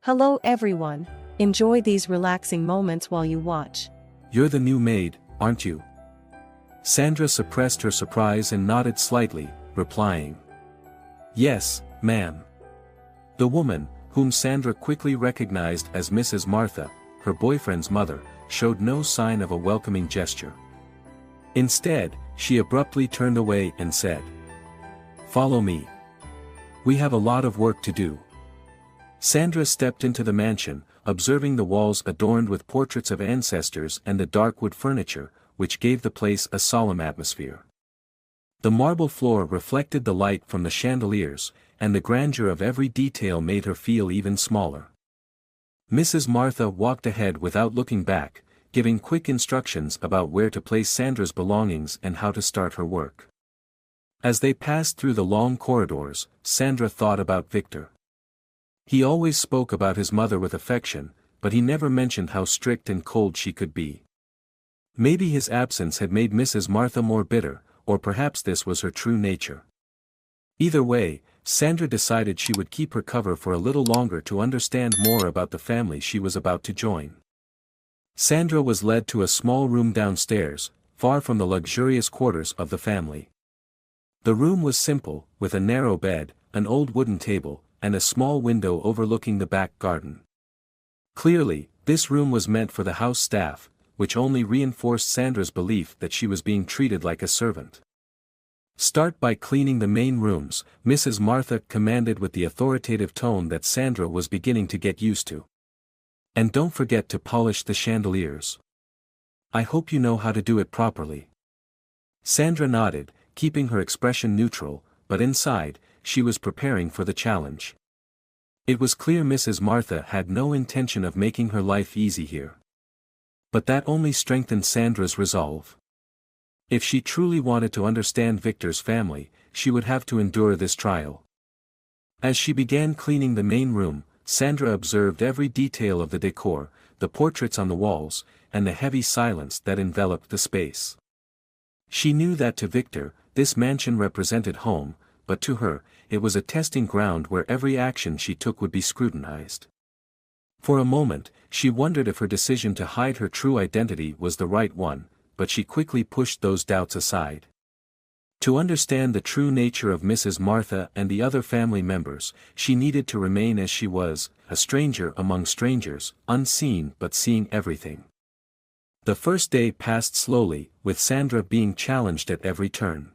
Hello everyone. Enjoy these relaxing moments while you watch. You're the new maid, aren't you? Sandra suppressed her surprise and nodded slightly, replying. Yes, ma'am. The woman, whom Sandra quickly recognized as Mrs. Martha, her boyfriend's mother, showed no sign of a welcoming gesture. Instead, she abruptly turned away and said, "Follow me. We have a lot of work to do." Sandra stepped into the mansion, observing the walls adorned with portraits of ancestors and the dark wood furniture, which gave the place a solemn atmosphere. The marble floor reflected the light from the chandeliers, and the grandeur of every detail made her feel even smaller. Mrs. Martha walked ahead without looking back, giving quick instructions about where to place Sandra's belongings and how to start her work. As they passed through the long corridors, Sandra thought about Victor. He always spoke about his mother with affection, but he never mentioned how strict and cold she could be. Maybe his absence had made Mrs. Martha more bitter, or perhaps this was her true nature. Either way, Sandra decided she would keep her cover for a little longer to understand more about the family she was about to join. Sandra was led to a small room downstairs, far from the luxurious quarters of the family. The room was simple, with a narrow bed, an old wooden table, and a small window overlooking the back garden. Clearly, this room was meant for the house staff, which only reinforced Sandra's belief that she was being treated like a servant. "Start by cleaning the main rooms," Mrs. Martha commanded with the authoritative tone that Sandra was beginning to get used to. "And don't forget to polish the chandeliers. I hope you know how to do it properly." Sandra nodded, keeping her expression neutral, but inside, she was preparing for the challenge. It was clear Mrs. Martha had no intention of making her life easy here. But that only strengthened Sandra's resolve. If she truly wanted to understand Victor's family, she would have to endure this trial. As she began cleaning the main room, Sandra observed every detail of the decor, the portraits on the walls, and the heavy silence that enveloped the space. She knew that to Victor, this mansion represented home, but to her, it was a testing ground where every action she took would be scrutinized. For a moment, she wondered if her decision to hide her true identity was the right one, but she quickly pushed those doubts aside. To understand the true nature of Mrs. Martha and the other family members, she needed to remain as she was, a stranger among strangers, unseen but seeing everything. The first day passed slowly, with Sandra being challenged at every turn.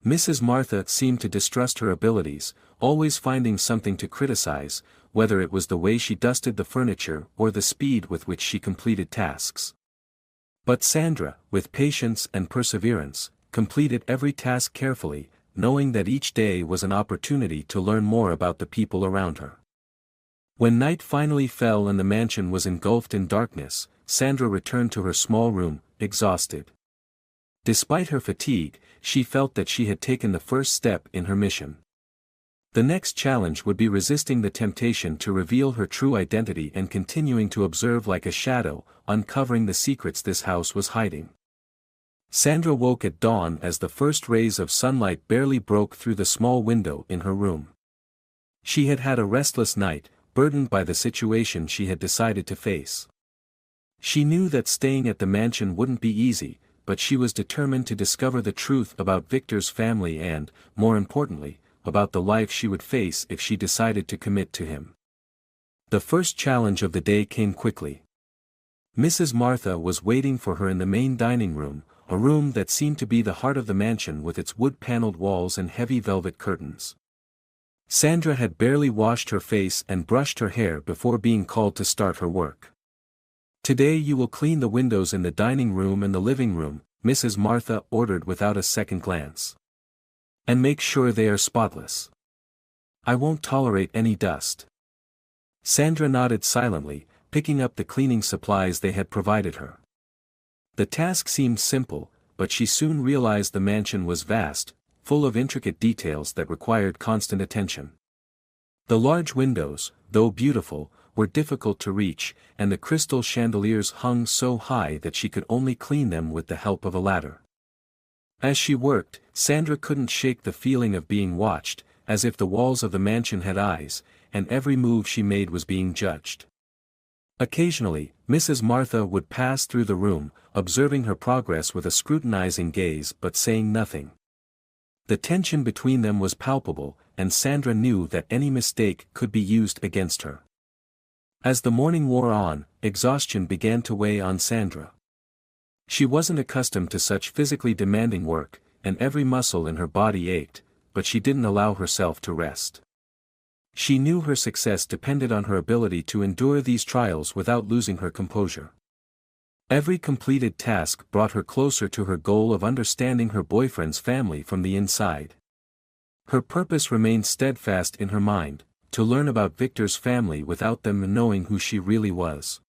Mrs. Martha seemed to distrust her abilities, always finding something to criticize, whether it was the way she dusted the furniture or the speed with which she completed tasks. But Sandra, with patience and perseverance, completed every task carefully, knowing that each day was an opportunity to learn more about the people around her. When night finally fell and the mansion was engulfed in darkness, Sandra returned to her small room, exhausted. Despite her fatigue, she felt that she had taken the first step in her mission. The next challenge would be resisting the temptation to reveal her true identity and continuing to observe like a shadow, uncovering the secrets this house was hiding. Sandra woke at dawn as the first rays of sunlight barely broke through the small window in her room. She had had a restless night, burdened by the situation she had decided to face. She knew that staying at the mansion wouldn't be easy, but she was determined to discover the truth about Victor's family and, more importantly, about the life she would face if she decided to commit to him. The first challenge of the day came quickly. Mrs. Martha was waiting for her in the main dining room, a room that seemed to be the heart of the mansion with its wood-paneled walls and heavy velvet curtains. Sandra had barely washed her face and brushed her hair before being called to start her work. "Today you will clean the windows in the dining room and the living room," Mrs. Martha ordered without a second glance. "And make sure they are spotless. I won't tolerate any dust." Sandra nodded silently, picking up the cleaning supplies they had provided her. The task seemed simple, but she soon realized the mansion was vast, full of intricate details that required constant attention. The large windows, though beautiful, were difficult to reach, and the crystal chandeliers hung so high that she could only clean them with the help of a ladder. As she worked, Sandra couldn't shake the feeling of being watched, as if the walls of the mansion had eyes, and every move she made was being judged. Occasionally, Mrs. Martha would pass through the room, observing her progress with a scrutinizing gaze but saying nothing. The tension between them was palpable, and Sandra knew that any mistake could be used against her. As the morning wore on, exhaustion began to weigh on Sandra. She wasn't accustomed to such physically demanding work, and every muscle in her body ached, but she didn't allow herself to rest. She knew her success depended on her ability to endure these trials without losing her composure. Every completed task brought her closer to her goal of understanding her boyfriend's family from the inside. Her purpose remained steadfast in her mind, to learn about Victor's family without them knowing who she really was.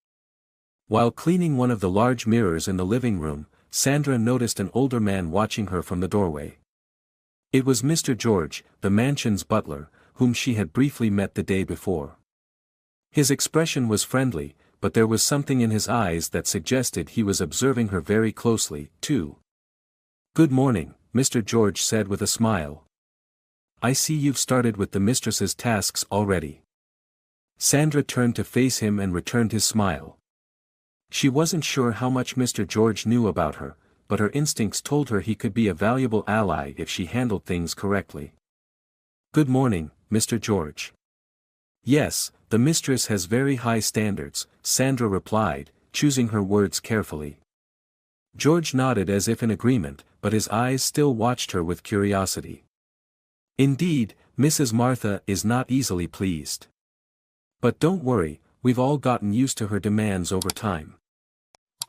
While cleaning one of the large mirrors in the living room, Sandra noticed an older man watching her from the doorway. It was Mr. George, the mansion's butler, whom she had briefly met the day before. His expression was friendly, but there was something in his eyes that suggested he was observing her very closely, too. "Good morning," Mr. George said with a smile. "I see you've started with the mistress's tasks already." Sandra turned to face him and returned his smile. She wasn't sure how much Mr. George knew about her, but her instincts told her he could be a valuable ally if she handled things correctly. "Good morning, Mr. George." "Yes, the mistress has very high standards," Sandra replied, choosing her words carefully. George nodded as if in agreement, but his eyes still watched her with curiosity. "Indeed, Mrs. Martha is not easily pleased. But don't worry, we've all gotten used to her demands over time."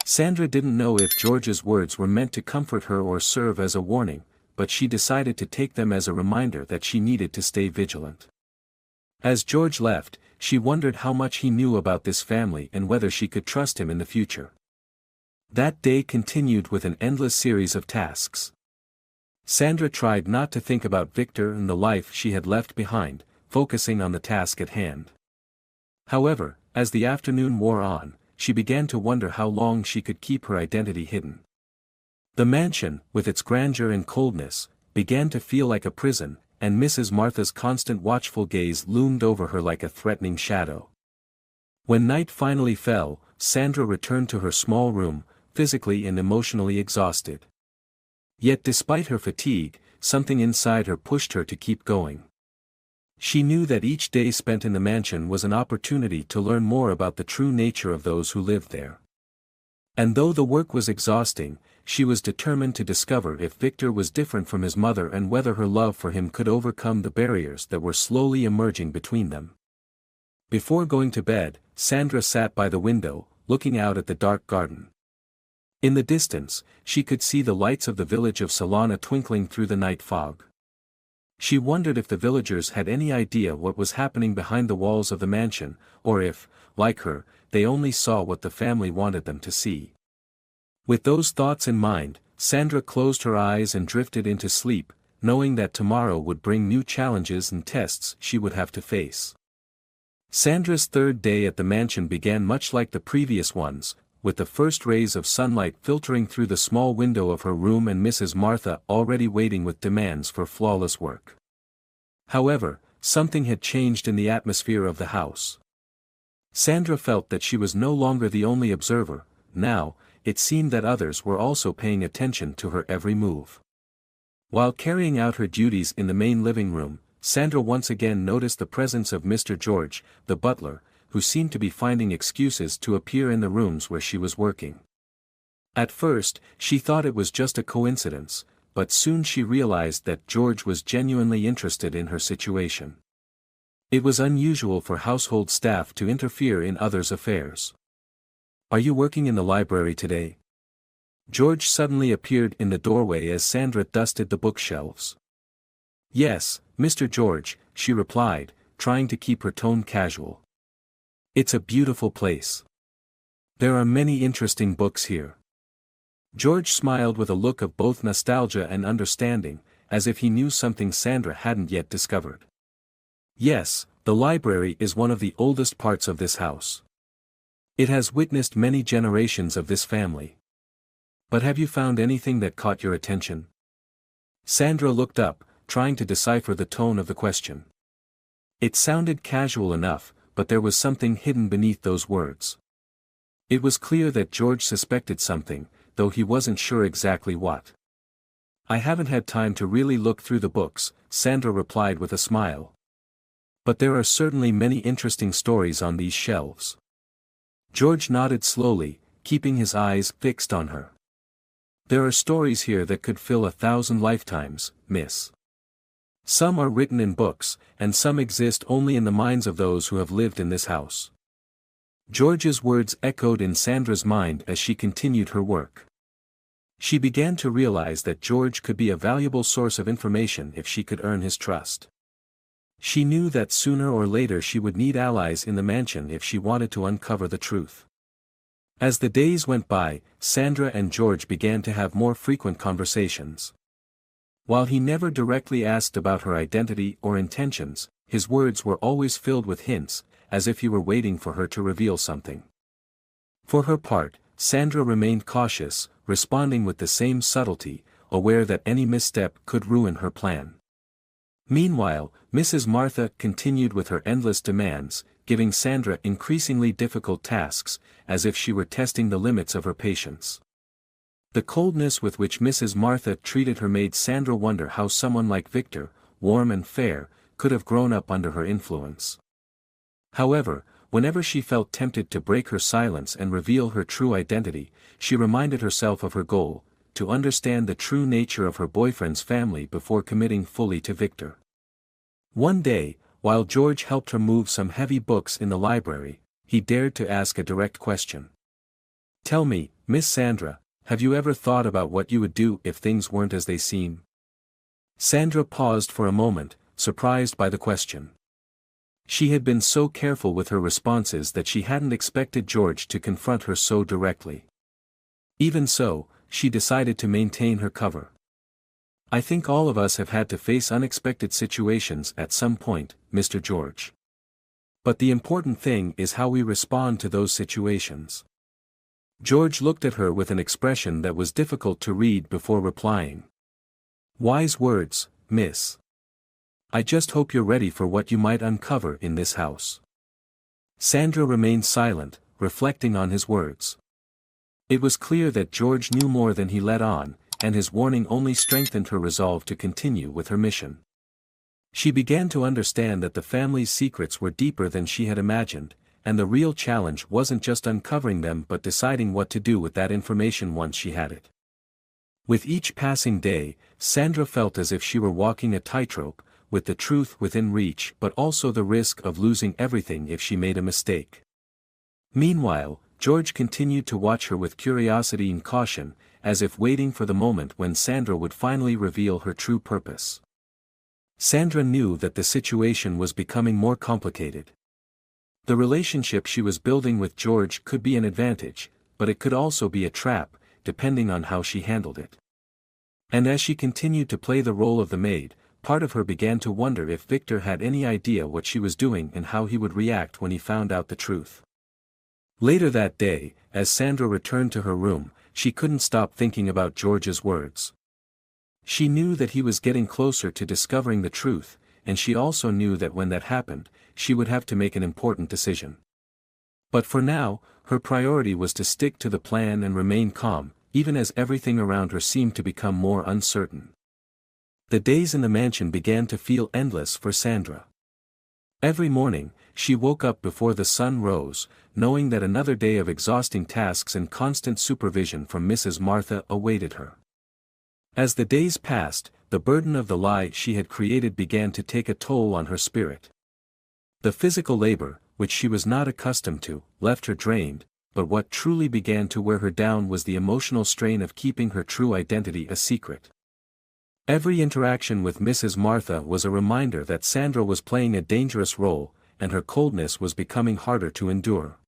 Sandra didn't know if George's words were meant to comfort her or serve as a warning, but she decided to take them as a reminder that she needed to stay vigilant. As George left, she wondered how much he knew about this family and whether she could trust him in the future. That day continued with an endless series of tasks. Sandra tried not to think about Victor and the life she had left behind, focusing on the task at hand. However, as the afternoon wore on, she began to wonder how long she could keep her identity hidden. The mansion, with its grandeur and coldness, began to feel like a prison, and Mrs. Martha's constant watchful gaze loomed over her like a threatening shadow. When night finally fell, Sandra returned to her small room, physically and emotionally exhausted. Yet despite her fatigue, something inside her pushed her to keep going. She knew that each day spent in the mansion was an opportunity to learn more about the true nature of those who lived there. And though the work was exhausting, she was determined to discover if Victor was different from his mother and whether her love for him could overcome the barriers that were slowly emerging between them. Before going to bed, Sandra sat by the window, looking out at the dark garden. In the distance, she could see the lights of the village of Salana twinkling through the night fog. She wondered if the villagers had any idea what was happening behind the walls of the mansion, or if, like her, they only saw what the family wanted them to see. With those thoughts in mind, Sandra closed her eyes and drifted into sleep, knowing that tomorrow would bring new challenges and tests she would have to face. Sandra's third day at the mansion began much like the previous ones, with the first rays of sunlight filtering through the small window of her room and Mrs. Martha already waiting with demands for flawless work. However, something had changed in the atmosphere of the house. Sandra felt that she was no longer the only observer. Now, it seemed that others were also paying attention to her every move. While carrying out her duties in the main living room, Sandra once again noticed the presence of Mr. George, the butler, who seemed to be finding excuses to appear in the rooms where she was working. At first, she thought it was just a coincidence, but soon she realized that George was genuinely interested in her situation. It was unusual for household staff to interfere in others' affairs. "Are you working in the library today?" George suddenly appeared in the doorway as Sandra dusted the bookshelves. "Yes, Mr. George," she replied, trying to keep her tone casual. "It's a beautiful place. There are many interesting books here." George smiled with a look of both nostalgia and understanding, as if he knew something Sandra hadn't yet discovered. "Yes, the library is one of the oldest parts of this house. It has witnessed many generations of this family. But have you found anything that caught your attention?" Sandra looked up, trying to decipher the tone of the question. It sounded casual enough, but there was something hidden beneath those words. It was clear that George suspected something, though he wasn't sure exactly what. "I haven't had time to really look through the books," Sandra replied with a smile. "But there are certainly many interesting stories on these shelves." George nodded slowly, keeping his eyes fixed on her. "There are stories here that could fill 1,000 lifetimes, miss. Some are written in books, and some exist only in the minds of those who have lived in this house." George's words echoed in Sandra's mind as she continued her work. She began to realize that George could be a valuable source of information if she could earn his trust. She knew that sooner or later she would need allies in the mansion if she wanted to uncover the truth. As the days went by, Sandra and George began to have more frequent conversations. While he never directly asked about her identity or intentions, his words were always filled with hints, as if he were waiting for her to reveal something. For her part, Sandra remained cautious, responding with the same subtlety, aware that any misstep could ruin her plan. Meanwhile, Mrs. Martha continued with her endless demands, giving Sandra increasingly difficult tasks, as if she were testing the limits of her patience. The coldness with which Mrs. Martha treated her made Sandra wonder how someone like Victor, warm and fair, could have grown up under her influence. However, whenever she felt tempted to break her silence and reveal her true identity, she reminded herself of her goal: to understand the true nature of her boyfriend's family before committing fully to Victor. One day, while George helped her move some heavy books in the library, he dared to ask a direct question. "Tell me, Miss Sandra, have you ever thought about what you would do if things weren't as they seem?" Sandra paused for a moment, surprised by the question. She had been so careful with her responses that she hadn't expected George to confront her so directly. Even so, she decided to maintain her cover. "I think all of us have had to face unexpected situations at some point, Mr. George. But the important thing is how we respond to those situations." George looked at her with an expression that was difficult to read before replying. "Wise words, miss. I just hope you're ready for what you might uncover in this house." Sandra remained silent, reflecting on his words. It was clear that George knew more than he let on, and his warning only strengthened her resolve to continue with her mission. She began to understand that the family's secrets were deeper than she had imagined, and the real challenge wasn't just uncovering them but deciding what to do with that information once she had it. With each passing day, Sandra felt as if she were walking a tightrope, with the truth within reach but also the risk of losing everything if she made a mistake. Meanwhile, George continued to watch her with curiosity and caution, as if waiting for the moment when Sandra would finally reveal her true purpose. Sandra knew that the situation was becoming more complicated. The relationship she was building with George could be an advantage, but it could also be a trap, depending on how she handled it. And as she continued to play the role of the maid, part of her began to wonder if Victor had any idea what she was doing and how he would react when he found out the truth. Later that day, as Sandra returned to her room, she couldn't stop thinking about George's words. She knew that he was getting closer to discovering the truth, and she also knew that when that happened, she would have to make an important decision. But for now, her priority was to stick to the plan and remain calm, even as everything around her seemed to become more uncertain. The days in the mansion began to feel endless for Sandra. Every morning, she woke up before the sun rose, knowing that another day of exhausting tasks and constant supervision from Mrs. Martha awaited her. As the days passed, the burden of the lie she had created began to take a toll on her spirit. The physical labor, which she was not accustomed to, left her drained, but what truly began to wear her down was the emotional strain of keeping her true identity a secret. Every interaction with Mrs. Martha was a reminder that Sandra was playing a dangerous role, and her coldness was becoming harder to endure.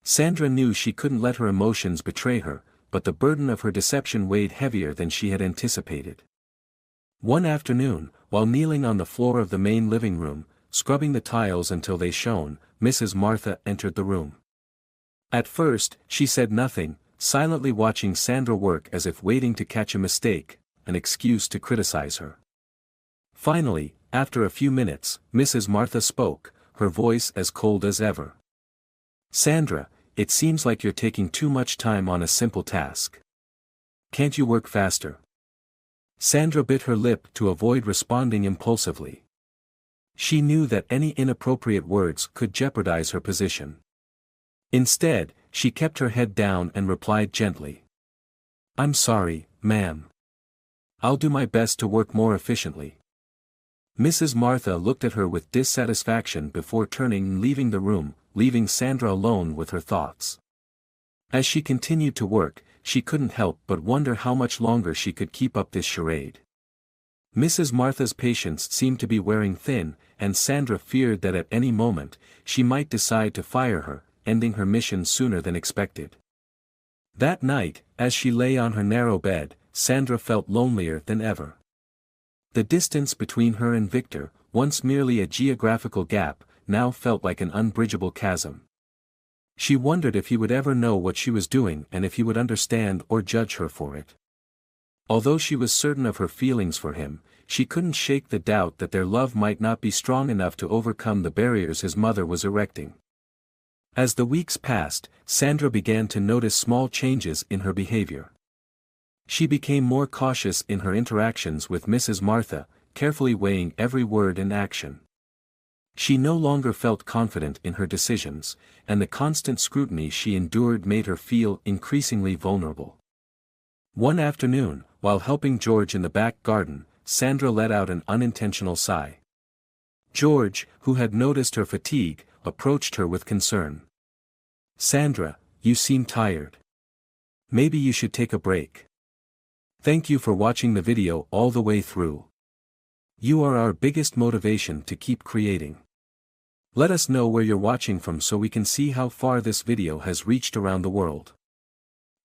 Sandra knew she couldn't let her emotions betray her, but the burden of her deception weighed heavier than she had anticipated. One afternoon, while kneeling on the floor of the main living room, scrubbing the tiles until they shone, Mrs. Martha entered the room. At first, she said nothing, silently watching Sandra work as if waiting to catch a mistake, an excuse to criticize her. Finally, After a few minutes, Mrs. Martha spoke, her voice as cold as ever. "Sandra, it seems like you're taking too much time on a simple task. Can't you work faster?" Sandra bit her lip to avoid responding impulsively. She knew that any inappropriate words could jeopardize her position. Instead, she kept her head down and replied gently. "I'm sorry, ma'am. I'll do my best to work more efficiently." Mrs. Martha looked at her with dissatisfaction before turning and leaving the room, leaving Sandra alone with her thoughts. As she continued to work, she couldn't help but wonder how much longer she could keep up this charade. Mrs. Martha's patience seemed to be wearing thin, and Sandra feared that at any moment, she might decide to fire her, ending her mission sooner than expected. That night, as she lay on her narrow bed, Sandra felt lonelier than ever. The distance between her and Victor, once merely a geographical gap, now felt like an unbridgeable chasm. She wondered if he would ever know what she was doing and if he would understand or judge her for it. Although she was certain of her feelings for him, she couldn't shake the doubt that their love might not be strong enough to overcome the barriers his mother was erecting. As the weeks passed, Sandra began to notice small changes in her behavior. She became more cautious in her interactions with Mrs. Martha, carefully weighing every word and action. She no longer felt confident in her decisions, and the constant scrutiny she endured made her feel increasingly vulnerable. One afternoon, while helping George in the back garden, Sandra let out an unintentional sigh. George, who had noticed her fatigue, approached her with concern. "Sandra, you seem tired. Maybe you should take a break." Thank you for watching the video all the way through. You are our biggest motivation to keep creating. Let us know where you're watching from so we can see how far this video has reached around the world.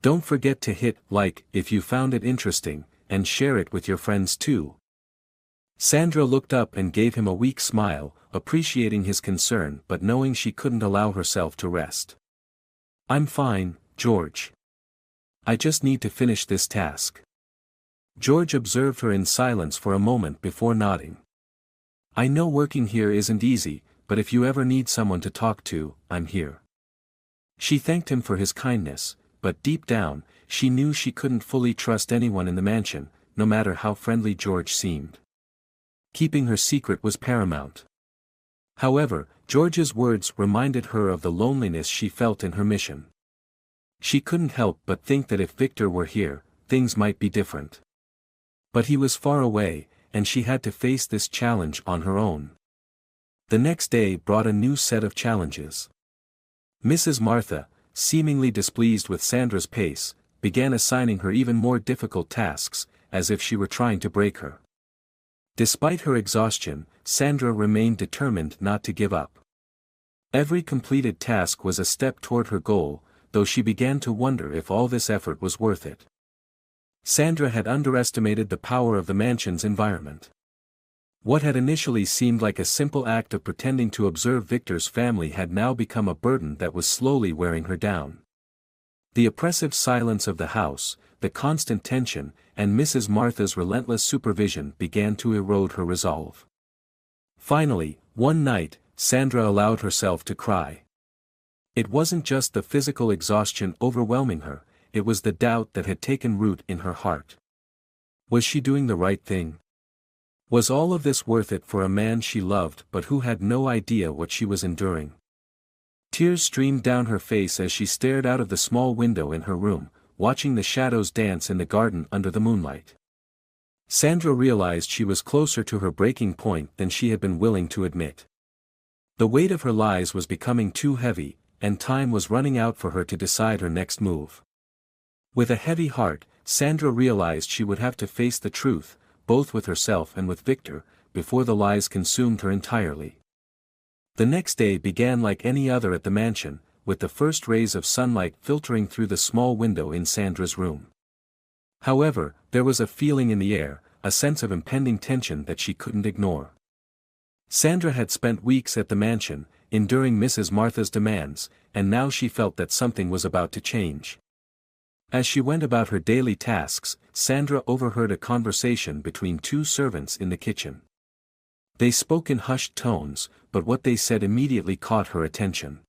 Don't forget to hit like if you found it interesting, and share it with your friends too. Sandra looked up and gave him a weak smile, appreciating his concern but knowing she couldn't allow herself to rest. "I'm fine, George. I just need to finish this task." George observed her in silence for a moment before nodding. "I know working here isn't easy, but if you ever need someone to talk to, I'm here." She thanked him for his kindness, but deep down, she knew she couldn't fully trust anyone in the mansion, no matter how friendly George seemed. Keeping her secret was paramount. However, George's words reminded her of the loneliness she felt in her mission. She couldn't help but think that if Victor were here, things might be different. But he was far away, and she had to face this challenge on her own. The next day brought a new set of challenges. Mrs. Martha, seemingly displeased with Sandra's pace, began assigning her even more difficult tasks, as if she were trying to break her. Despite her exhaustion, Sandra remained determined not to give up. Every completed task was a step toward her goal, though she began to wonder if all this effort was worth it. Sandra had underestimated the power of the mansion's environment. What had initially seemed like a simple act of pretending to observe Victor's family had now become a burden that was slowly wearing her down. The oppressive silence of the house, the constant tension, and Mrs. Martha's relentless supervision began to erode her resolve. Finally, one night, Sandra allowed herself to cry. It wasn't just the physical exhaustion overwhelming her, it was the doubt that had taken root in her heart. Was she doing the right thing? Was all of this worth it for a man she loved but who had no idea what she was enduring? Tears streamed down her face as she stared out of the small window in her room, watching the shadows dance in the garden under the moonlight. Sandra realized she was closer to her breaking point than she had been willing to admit. The weight of her lies was becoming too heavy, and time was running out for her to decide her next move. With a heavy heart, Sandra realized she would have to face the truth, both with herself and with Victor, before the lies consumed her entirely. The next day began like any other at the mansion, with the first rays of sunlight filtering through the small window in Sandra's room. However, there was a feeling in the air, a sense of impending tension that she couldn't ignore. Sandra had spent weeks at the mansion, enduring Mrs. Martha's demands, and now she felt that something was about to change. As she went about her daily tasks, Sandra overheard a conversation between two servants in the kitchen. They spoke in hushed tones, but what they said immediately caught her attention.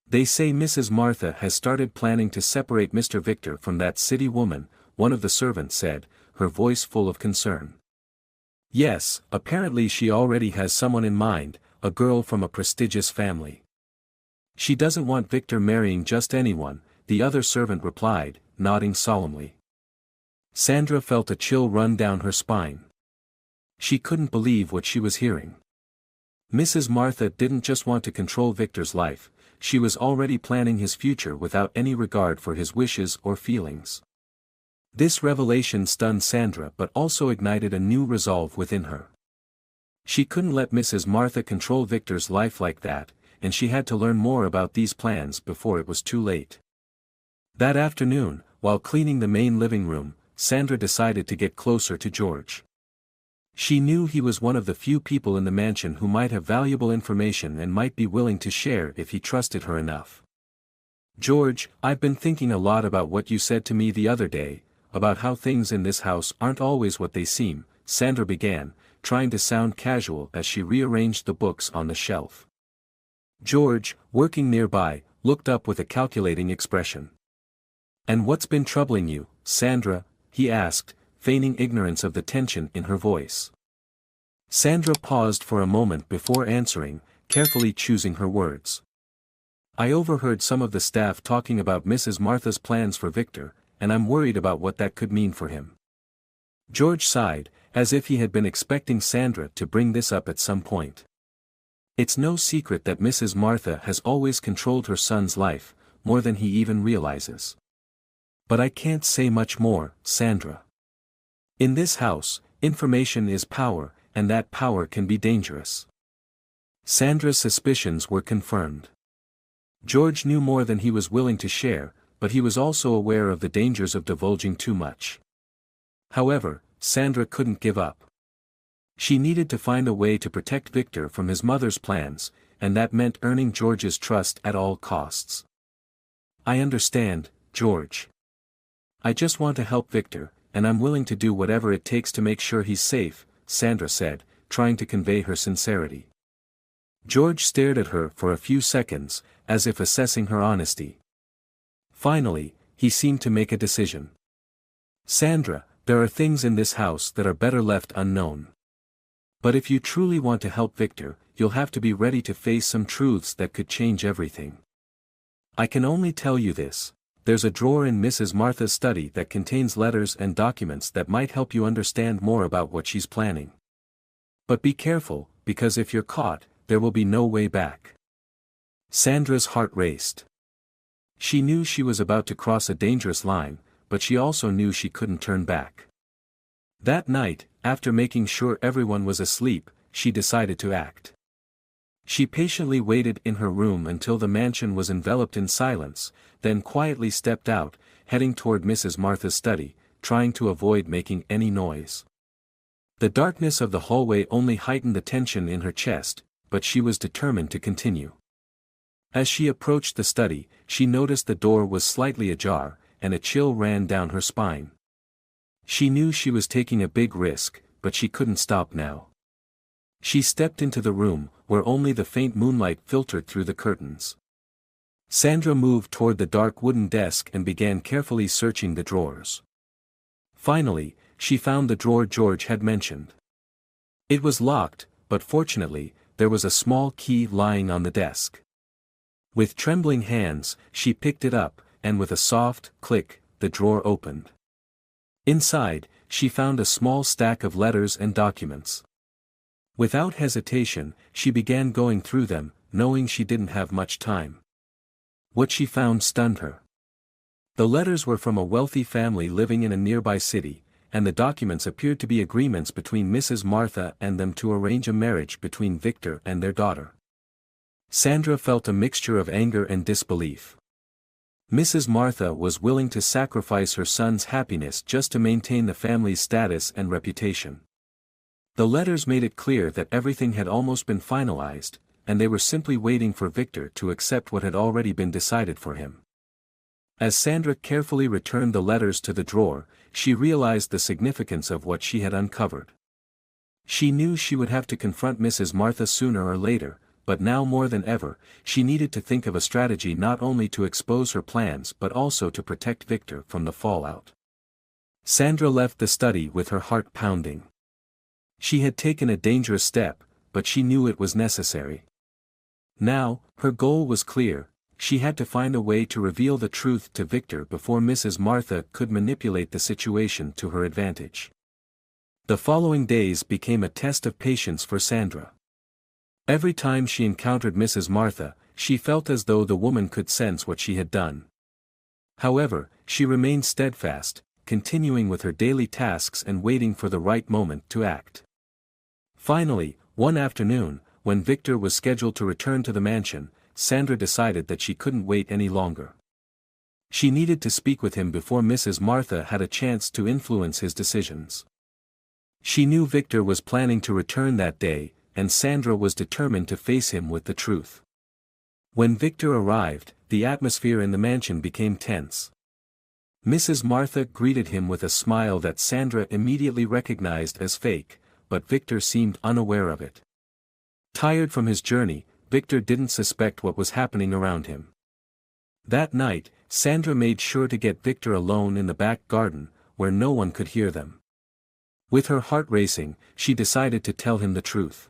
"They say Mrs. Martha has started planning to separate Mr. Victor from that city woman," one of the servants said, her voice full of concern. "Yes, apparently she already has someone in mind, a girl from a prestigious family. She doesn't want Victor marrying just anyone," the other servant replied, nodding solemnly. Sandra felt a chill run down her spine. She couldn't believe what she was hearing. Mrs. Martha didn't just want to control Victor's life, she was already planning his future without any regard for his wishes or feelings. This revelation stunned Sandra but also ignited a new resolve within her. She couldn't let Mrs. Martha control Victor's life like that, and she had to learn more about these plans before it was too late. That afternoon, while cleaning the main living room, Sandra decided to get closer to George. She knew he was one of the few people in the mansion who might have valuable information and might be willing to share if he trusted her enough. "George, I've been thinking a lot about what you said to me the other day, about how things in this house aren't always what they seem," Sandra began, trying to sound casual as she rearranged the books on the shelf. George, working nearby, looked up with a calculating expression. "And what's been troubling you, Sandra?" he asked, feigning ignorance of the tension in her voice. Sandra paused for a moment before answering, carefully choosing her words. "I overheard some of the staff talking about Mrs. Martha's plans for Victor, and I'm worried about what that could mean for him." George sighed, as if he had been expecting Sandra to bring this up at some point. "It's no secret that Mrs. Martha has always controlled her son's life, more than he even realizes. But I can't say much more, Sandra. In this house, information is power, and that power can be dangerous." Sandra's suspicions were confirmed. George knew more than he was willing to share, but he was also aware of the dangers of divulging too much. However, Sandra couldn't give up. She needed to find a way to protect Victor from his mother's plans, and that meant earning George's trust at all costs. "I understand, George. I just want to help Victor, and I'm willing to do whatever it takes to make sure he's safe," Sandra said, trying to convey her sincerity. George stared at her for a few seconds, as if assessing her honesty. Finally, he seemed to make a decision. "Sandra, there are things in this house that are better left unknown. But if you truly want to help Victor, you'll have to be ready to face some truths that could change everything. I can only tell you this. There's a drawer in Mrs. Martha's study that contains letters and documents that might help you understand more about what she's planning. But be careful, because if you're caught, there will be no way back." Sandra's heart raced. She knew she was about to cross a dangerous line, but she also knew she couldn't turn back. That night, after making sure everyone was asleep, she decided to act. She patiently waited in her room until the mansion was enveloped in silence, then quietly stepped out, heading toward Mrs. Martha's study, trying to avoid making any noise. The darkness of the hallway only heightened the tension in her chest, but she was determined to continue. As she approached the study, she noticed the door was slightly ajar, and a chill ran down her spine. She knew she was taking a big risk, but she couldn't stop now. She stepped into the room, where only the faint moonlight filtered through the curtains. Sandra moved toward the dark wooden desk and began carefully searching the drawers. Finally, she found the drawer George had mentioned. It was locked, but fortunately, there was a small key lying on the desk. With trembling hands, she picked it up, and with a soft click, the drawer opened. Inside, she found a small stack of letters and documents. Without hesitation, she began going through them, knowing she didn't have much time. What she found stunned her. The letters were from a wealthy family living in a nearby city, and the documents appeared to be agreements between Mrs. Martha and them to arrange a marriage between Victor and their daughter. Sandra felt a mixture of anger and disbelief. Mrs. Martha was willing to sacrifice her son's happiness just to maintain the family's status and reputation. The letters made it clear that everything had almost been finalized, and they were simply waiting for Victor to accept what had already been decided for him. As Sandra carefully returned the letters to the drawer, she realized the significance of what she had uncovered. She knew she would have to confront Mrs. Martha sooner or later, but now more than ever, she needed to think of a strategy not only to expose her plans but also to protect Victor from the fallout. Sandra left the study with her heart pounding. She had taken a dangerous step, but she knew it was necessary. Now, her goal was clear: she had to find a way to reveal the truth to Victor before Mrs. Martha could manipulate the situation to her advantage. The following days became a test of patience for Sandra. Every time she encountered Mrs. Martha, she felt as though the woman could sense what she had done. However, she remained steadfast, continuing with her daily tasks and waiting for the right moment to act. Finally, one afternoon, when Victor was scheduled to return to the mansion, Sandra decided that she couldn't wait any longer. She needed to speak with him before Mrs. Martha had a chance to influence his decisions. She knew Victor was planning to return that day, and Sandra was determined to face him with the truth. When Victor arrived, the atmosphere in the mansion became tense. Mrs. Martha greeted him with a smile that Sandra immediately recognized as fake, but Victor seemed unaware of it. Tired from his journey, Victor didn't suspect what was happening around him. That night, Sandra made sure to get Victor alone in the back garden, where no one could hear them. With her heart racing, she decided to tell him the truth.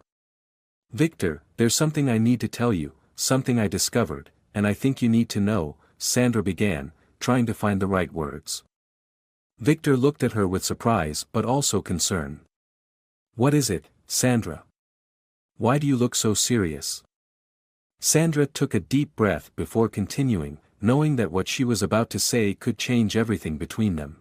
"Victor, there's something I need to tell you, something I discovered, and I think you need to know," Sandra began, trying to find the right words. Victor looked at her with surprise but also concern. "What is it, Sandra? Why do you look so serious?" Sandra took a deep breath before continuing, knowing that what she was about to say could change everything between them.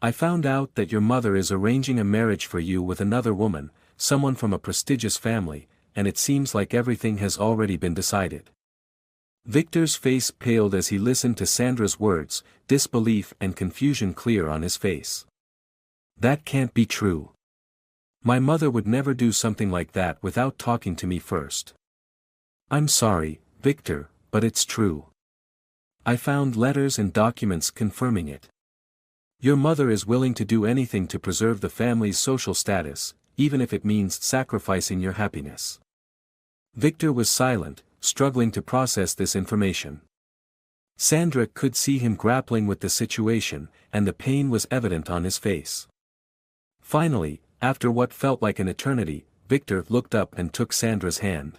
"I found out that your mother is arranging a marriage for you with another woman, someone from a prestigious family, and it seems like everything has already been decided." Victor's face paled as he listened to Sandra's words, disbelief and confusion clear on his face. "That can't be true. My mother would never do something like that without talking to me first." "I'm sorry, Victor, but it's true. I found letters and documents confirming it. Your mother is willing to do anything to preserve the family's social status, even if it means sacrificing your happiness." Victor was silent, struggling to process this information. Sandra could see him grappling with the situation, and the pain was evident on his face. Finally, after what felt like an eternity, Victor looked up and took Sandra's hand.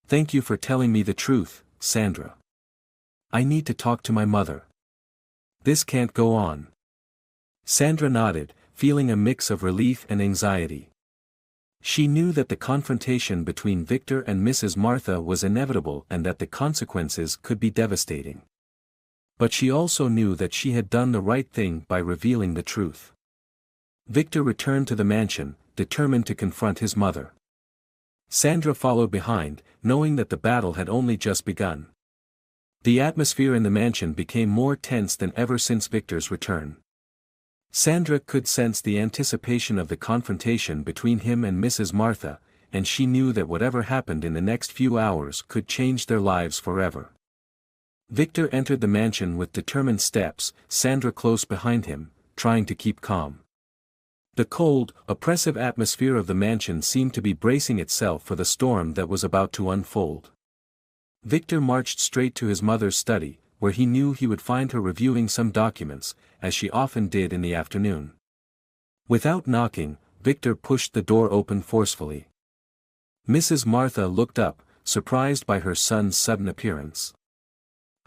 "Thank you for telling me the truth, Sandra. I need to talk to my mother. This can't go on." Sandra nodded, feeling a mix of relief and anxiety. She knew that the confrontation between Victor and Mrs. Martha was inevitable and that the consequences could be devastating. But she also knew that she had done the right thing by revealing the truth. Victor returned to the mansion, determined to confront his mother. Sandra followed behind, knowing that the battle had only just begun. The atmosphere in the mansion became more tense than ever since Victor's return. Sandra could sense the anticipation of the confrontation between him and Mrs. Martha, and she knew that whatever happened in the next few hours could change their lives forever. Victor entered the mansion with determined steps, Sandra close behind him, trying to keep calm. The cold, oppressive atmosphere of the mansion seemed to be bracing itself for the storm that was about to unfold. Victor marched straight to his mother's study, where he knew he would find her reviewing some documents, as she often did in the afternoon. Without knocking, Victor pushed the door open forcefully. Mrs. Martha looked up, surprised by her son's sudden appearance.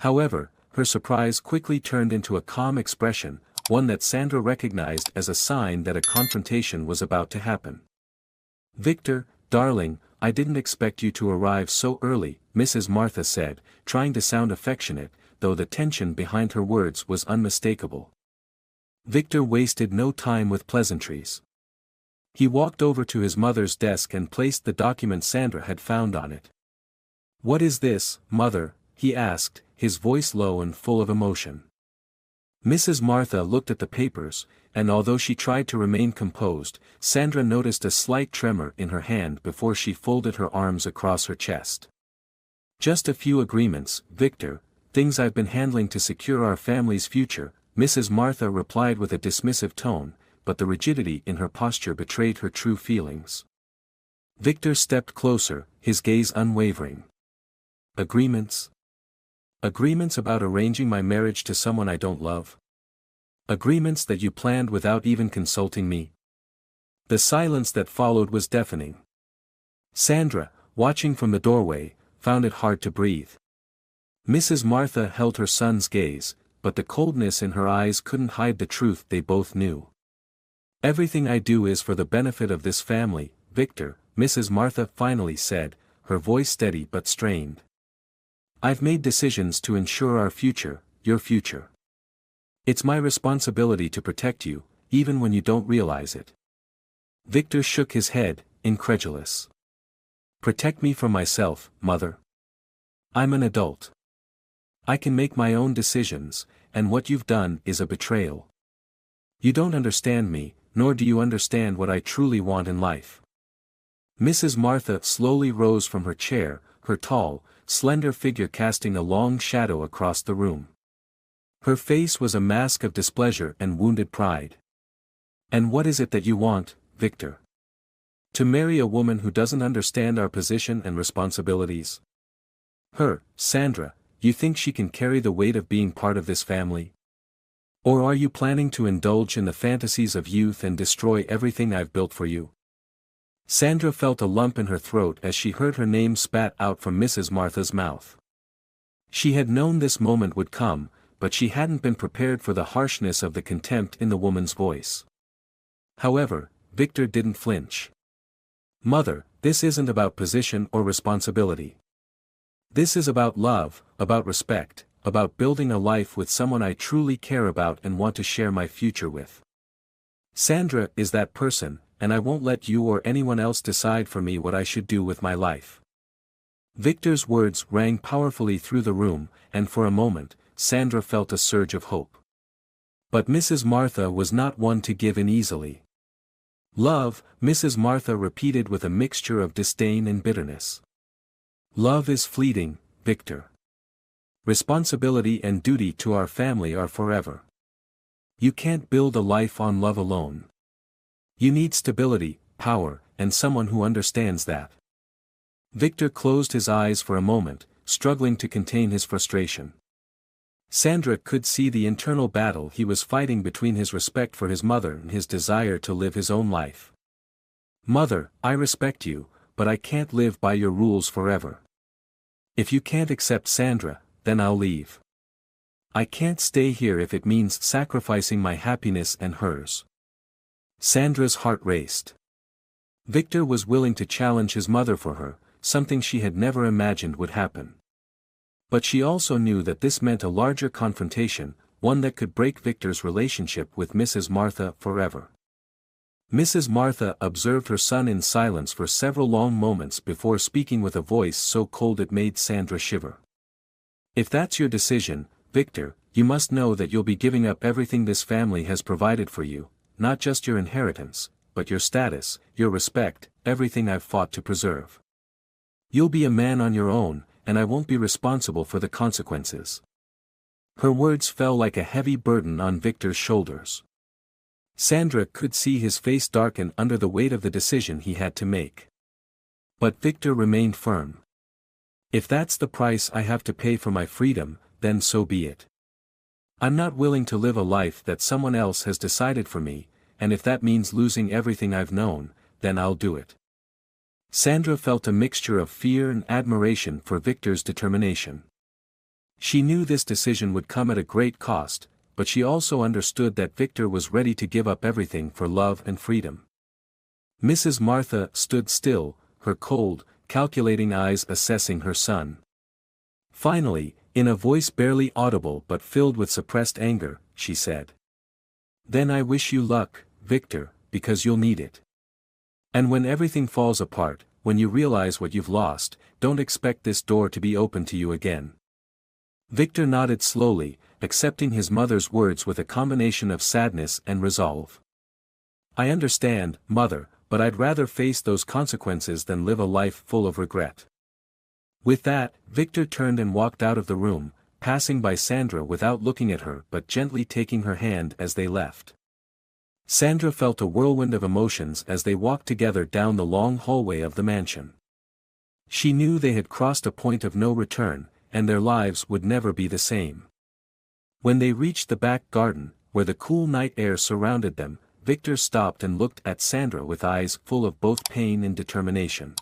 However, her surprise quickly turned into a calm expression, one that Sandra recognized as a sign that a confrontation was about to happen. "Victor, darling, I didn't expect you to arrive so early," Mrs. Martha said, trying to sound affectionate, though the tension behind her words was unmistakable. Victor wasted no time with pleasantries. He walked over to his mother's desk and placed the document Sandra had found on it. "What is this, Mother?" he asked, his voice low and full of emotion. Mrs. Martha looked at the papers, and although she tried to remain composed, Sandra noticed a slight tremor in her hand before she folded her arms across her chest. "Just a few agreements, Victor, things I've been handling to secure our family's future," Mrs. Martha replied with a dismissive tone, but the rigidity in her posture betrayed her true feelings. Victor stepped closer, his gaze unwavering. Agreements? Agreements about arranging my marriage to someone I don't love? Agreements that you planned without even consulting me? The silence that followed was deafening. Sandra, watching from the doorway, found it hard to breathe. Mrs. Martha held her son's gaze, but the coldness in her eyes couldn't hide the truth they both knew. Everything I do is for the benefit of this family, Victor, Mrs. Martha finally said, her voice steady but strained. I've made decisions to ensure our future, your future. It's my responsibility to protect you, even when you don't realize it. Victor shook his head, incredulous. Protect me from myself, mother. I'm an adult. I can make my own decisions, and what you've done is a betrayal. You don't understand me, nor do you understand what I truly want in life. Mrs. Martha slowly rose from her chair, her tall, slender figure casting a long shadow across the room. Her face was a mask of displeasure and wounded pride. And what is it that you want, Victor? To marry a woman who doesn't understand our position and responsibilities? Her, Sandra, you think she can carry the weight of being part of this family? Or are you planning to indulge in the fantasies of youth and destroy everything I've built for you? Sandra felt a lump in her throat as she heard her name spat out from Mrs. Martha's mouth. She had known this moment would come, but she hadn't been prepared for the harshness of the contempt in the woman's voice. However, Victor didn't flinch. Mother, this isn't about position or responsibility. This is about love, about respect, about building a life with someone I truly care about and want to share my future with. Sandra is that person, and I won't let you or anyone else decide for me what I should do with my life. Victor's words rang powerfully through the room, and for a moment, Sandra felt a surge of hope. But Mrs. Martha was not one to give in easily. Love, Mrs. Martha repeated with a mixture of disdain and bitterness. Love is fleeting, Victor. Responsibility and duty to our family are forever. You can't build a life on love alone. You need stability, power, and someone who understands that. Victor closed his eyes for a moment, struggling to contain his frustration. Sandra could see the internal battle he was fighting between his respect for his mother and his desire to live his own life. Mother, I respect you, but I can't live by your rules forever. If you can't accept Sandra, then I'll leave. I can't stay here if it means sacrificing my happiness and hers. Sandra's heart raced. Victor was willing to challenge his mother for her, something she had never imagined would happen. But she also knew that this meant a larger confrontation, one that could break Victor's relationship with Mrs. Martha forever. Mrs. Martha observed her son in silence for several long moments before speaking with a voice so cold it made Sandra shiver. If that's your decision, Victor, you must know that you'll be giving up everything this family has provided for you, not just your inheritance, but your status, your respect, everything I've fought to preserve. You'll be a man on your own, and I won't be responsible for the consequences. Her words fell like a heavy burden on Victor's shoulders. Sandra could see his face darken under the weight of the decision he had to make. But Victor remained firm. If that's the price I have to pay for my freedom, then so be it. I'm not willing to live a life that someone else has decided for me, and if that means losing everything I've known, then I'll do it. Sandra felt a mixture of fear and admiration for Victor's determination. She knew this decision would come at a great cost, but she also understood that Victor was ready to give up everything for love and freedom. Mrs. Martha stood still, her cold, calculating eyes assessing her son. Finally, in a voice barely audible but filled with suppressed anger, she said, "Then I wish you luck, Victor, because you'll need it. And when everything falls apart, when you realize what you've lost, don't expect this door to be open to you again." Victor nodded slowly, accepting his mother's words with a combination of sadness and resolve. "I understand, Mother, but I'd rather face those consequences than live a life full of regret." With that, Victor turned and walked out of the room, passing by Sandra without looking at her but gently taking her hand as they left. Sandra felt a whirlwind of emotions as they walked together down the long hallway of the mansion. She knew they had crossed a point of no return, and their lives would never be the same. When they reached the back garden, where the cool night air surrounded them, Victor stopped and looked at Sandra with eyes full of both pain and determination.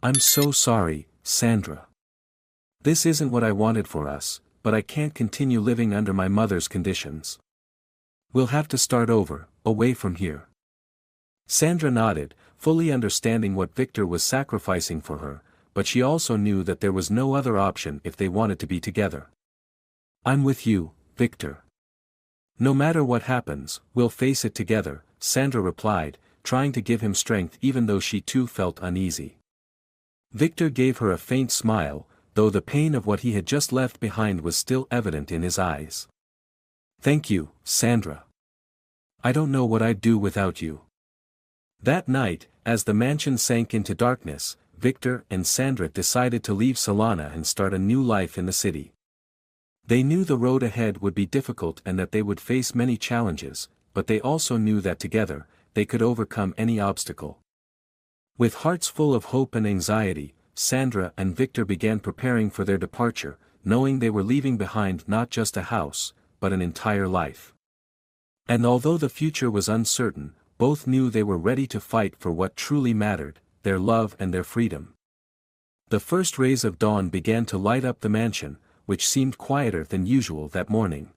"I'm so sorry, Sandra. This isn't what I wanted for us, but I can't continue living under my mother's conditions. We'll have to start over, away from here." Sandra nodded, fully understanding what Victor was sacrificing for her, but she also knew that there was no other option if they wanted to be together. "I'm with you, Victor. No matter what happens, we'll face it together," Sandra replied, trying to give him strength even though she too felt uneasy. Victor gave her a faint smile, though the pain of what he had just left behind was still evident in his eyes. "Thank you, Sandra. I don't know what I'd do without you." That night, as the mansion sank into darkness, Victor and Sandra decided to leave Solana and start a new life in the city. They knew the road ahead would be difficult and that they would face many challenges, but they also knew that together, they could overcome any obstacle. With hearts full of hope and anxiety, Sandra and Victor began preparing for their departure, knowing they were leaving behind not just a house, but an entire life. And although the future was uncertain, both knew they were ready to fight for what truly mattered, their love and their freedom. The first rays of dawn began to light up the mansion, which seemed quieter than usual that morning.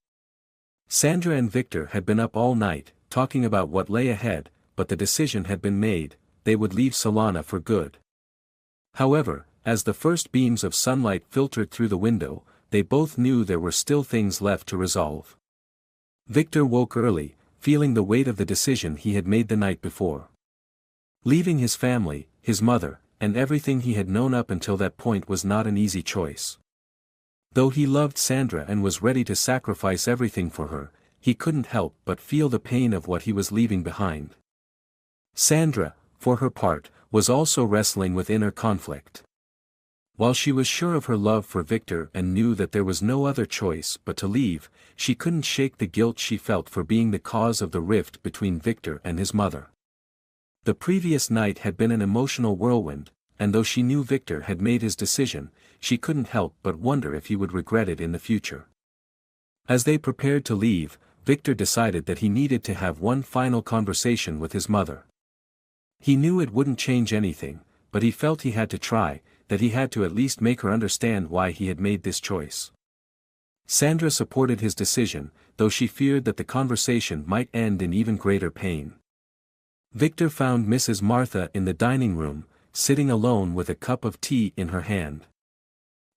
Sandra and Victor had been up all night, talking about what lay ahead, but the decision had been made: they would leave Solana for good. However, as the first beams of sunlight filtered through the window, they both knew there were still things left to resolve. Victor woke early, feeling the weight of the decision he had made the night before. Leaving his family, his mother, and everything he had known up until that point was not an easy choice. Though he loved Sandra and was ready to sacrifice everything for her, he couldn't help but feel the pain of what he was leaving behind. Sandra, for her part, was also wrestling with inner conflict. While she was sure of her love for Victor and knew that there was no other choice but to leave, she couldn't shake the guilt she felt for being the cause of the rift between Victor and his mother. The previous night had been an emotional whirlwind, and though she knew Victor had made his decision, she couldn't help but wonder if he would regret it in the future. As they prepared to leave, Victor decided that he needed to have one final conversation with his mother. He knew it wouldn't change anything, but he felt he had to try, that he had to at least make her understand why he had made this choice. Sandra supported his decision, though she feared that the conversation might end in even greater pain. Victor found Mrs. Martha in the dining room, sitting alone with a cup of tea in her hand.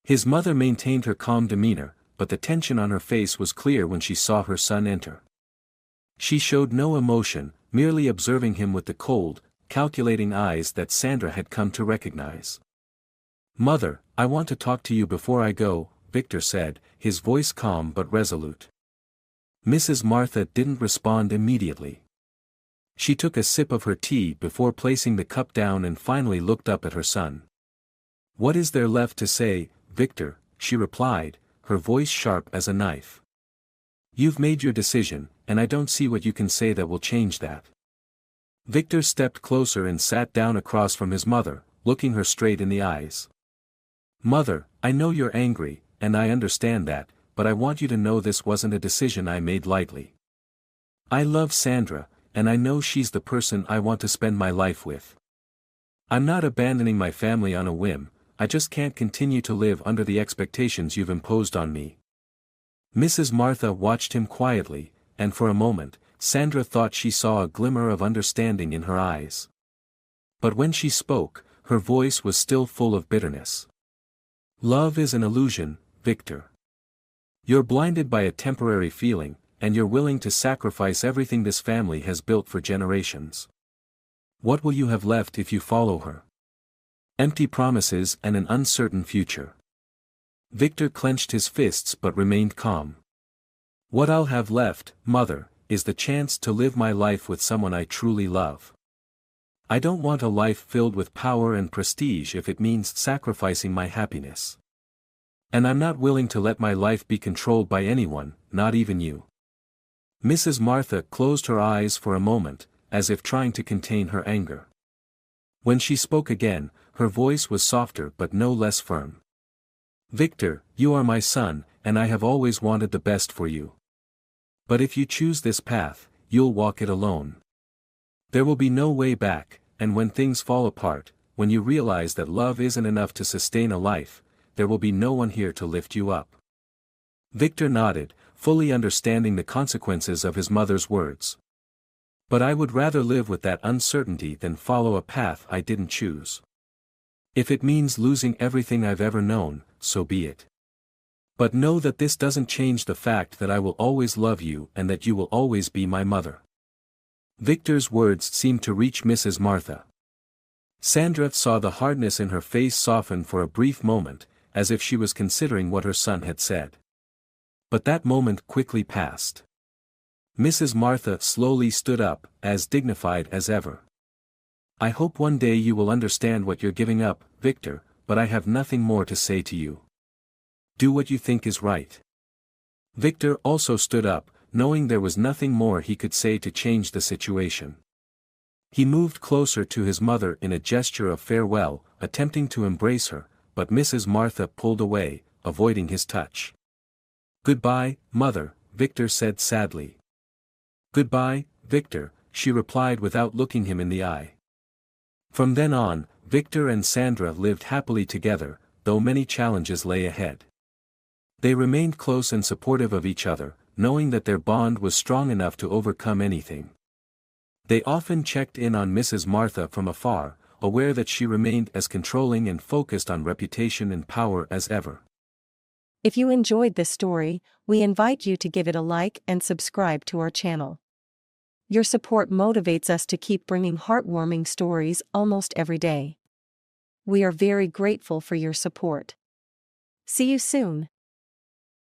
His mother maintained her calm demeanor, but the tension on her face was clear when she saw her son enter. She showed no emotion, merely observing him with the cold, calculating eyes that Sandra had come to recognize. "Mother, I want to talk to you before I go," Victor said, his voice calm but resolute. Mrs. Martha didn't respond immediately. She took a sip of her tea before placing the cup down and finally looked up at her son. "What is there left to say, Victor?" she replied, her voice sharp as a knife. "You've made your decision, and I don't see what you can say that will change that." Victor stepped closer and sat down across from his mother, looking her straight in the eyes. "Mother, I know you're angry, and I understand that, but I want you to know this wasn't a decision I made lightly. I love Sandra, and I know she's the person I want to spend my life with. I'm not abandoning my family on a whim, I just can't continue to live under the expectations you've imposed on me." Mrs. Martha watched him quietly, and for a moment, Sandra thought she saw a glimmer of understanding in her eyes. But when she spoke, her voice was still full of bitterness. "Love is an illusion, Victor. You're blinded by a temporary feeling, and you're willing to sacrifice everything this family has built for generations. What will you have left if you follow her? Empty promises and an uncertain future." Victor clenched his fists but remained calm. "What I'll have left, Mother, is the chance to live my life with someone I truly love. I don't want a life filled with power and prestige if it means sacrificing my happiness. And I'm not willing to let my life be controlled by anyone, not even you." Mrs. Martha closed her eyes for a moment, as if trying to contain her anger. When she spoke again, her voice was softer but no less firm. "Victor, you are my son, and I have always wanted the best for you. But if you choose this path, you'll walk it alone. There will be no way back, and when things fall apart, when you realize that love isn't enough to sustain a life, there will be no one here to lift you up." Victor nodded, fully understanding the consequences of his mother's words. "But I would rather live with that uncertainty than follow a path I didn't choose. If it means losing everything I've ever known, so be it. But know that this doesn't change the fact that I will always love you and that you will always be my mother." Victor's words seemed to reach Mrs. Martha. Sandra saw the hardness in her face soften for a brief moment, as if she was considering what her son had said. But that moment quickly passed. Mrs. Martha slowly stood up, as dignified as ever. "I hope one day you will understand what you're giving up, Victor, but I have nothing more to say to you. Do what you think is right." Victor also stood up, knowing there was nothing more he could say to change the situation. He moved closer to his mother in a gesture of farewell, attempting to embrace her, but Mrs. Martha pulled away, avoiding his touch. "Goodbye, Mother," Victor said sadly. "Goodbye, Victor," she replied without looking him in the eye. From then on, Victor and Sandra lived happily together, though many challenges lay ahead. They remained close and supportive of each other, knowing that their bond was strong enough to overcome anything. They often checked in on Mrs. Martha from afar, aware that she remained as controlling and focused on reputation and power as ever. If you enjoyed this story, we invite you to give it a like and subscribe to our channel. Your support motivates us to keep bringing heartwarming stories almost every day. We are very grateful for your support. See you soon.